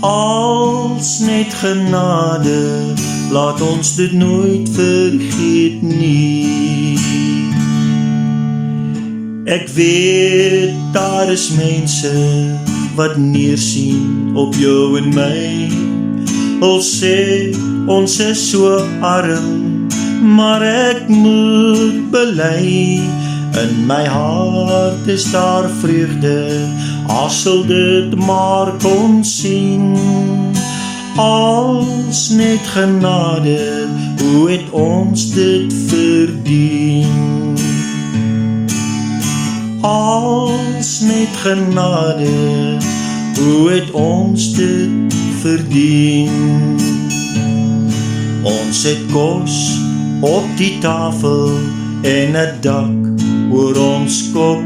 als net genade, laat ons dit nooit vergeet nie. Ek weet, daar is mense wat neersien op jou en my, wil sê, ons is so arm, maar ek moet bely, in my hart is daar vreugde, as sal dit maar kon sien, als net genade, hoe het ons dit verdien? Als net genade, hoe het ons dit verdien? Ons het kos op die tafel en 'n dak oor ons kop.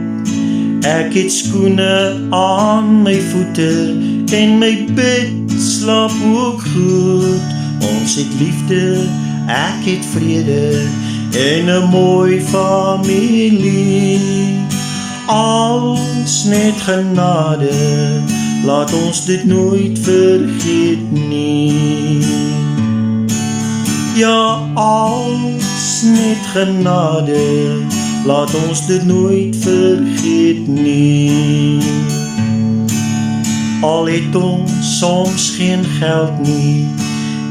Ek het skoene aan my voete en my bed slaap ook goed. Ons het liefde, ek het vrede en 'n mooi familie. Als net genade, laat ons dit nooit vergeet nie. Ja, als net genade, laat ons dit nooit vergeet nie. Al het ons soms geen geld nie,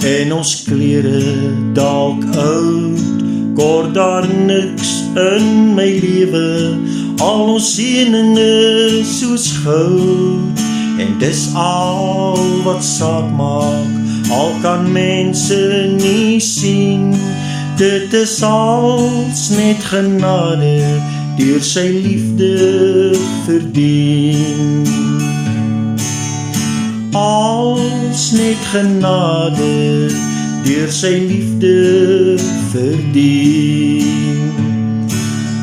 en ons klere dalk oud, kort daar niks in my lewe, al ons seëninge soos goud, en dis al wat saak maak, al kan mense nie sien, dit is als net genade, deur sy liefde verdien. Als net genade, deur sy liefde verdien.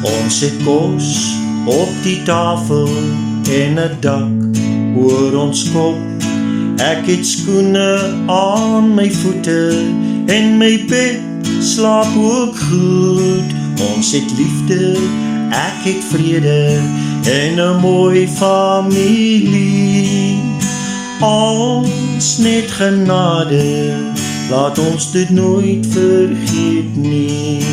Ons het kos op die tafel en 'n dak oor ons kop. Ek het skoene aan my voete en my bed slaap ook goed. Ons het liefde, ek het vrede en 'n mooi familie. Als net genade, laat ons dit nooit vergeet nie.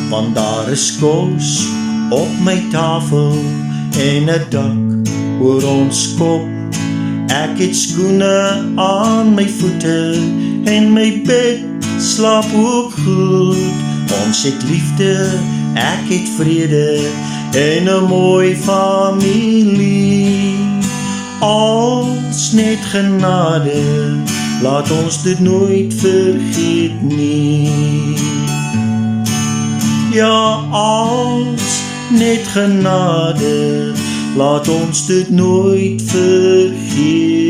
Want daar is kos op my tafel en 'n dak oor ons kop. Ek het skoene aan my voete en my bed slaap ook goed. Ons het liefde, ek het vrede en 'n mooi familie. Als net genade, laat ons dit nooit vergeet nie. Ja, als net genade, laat ons dit nooit vergeet.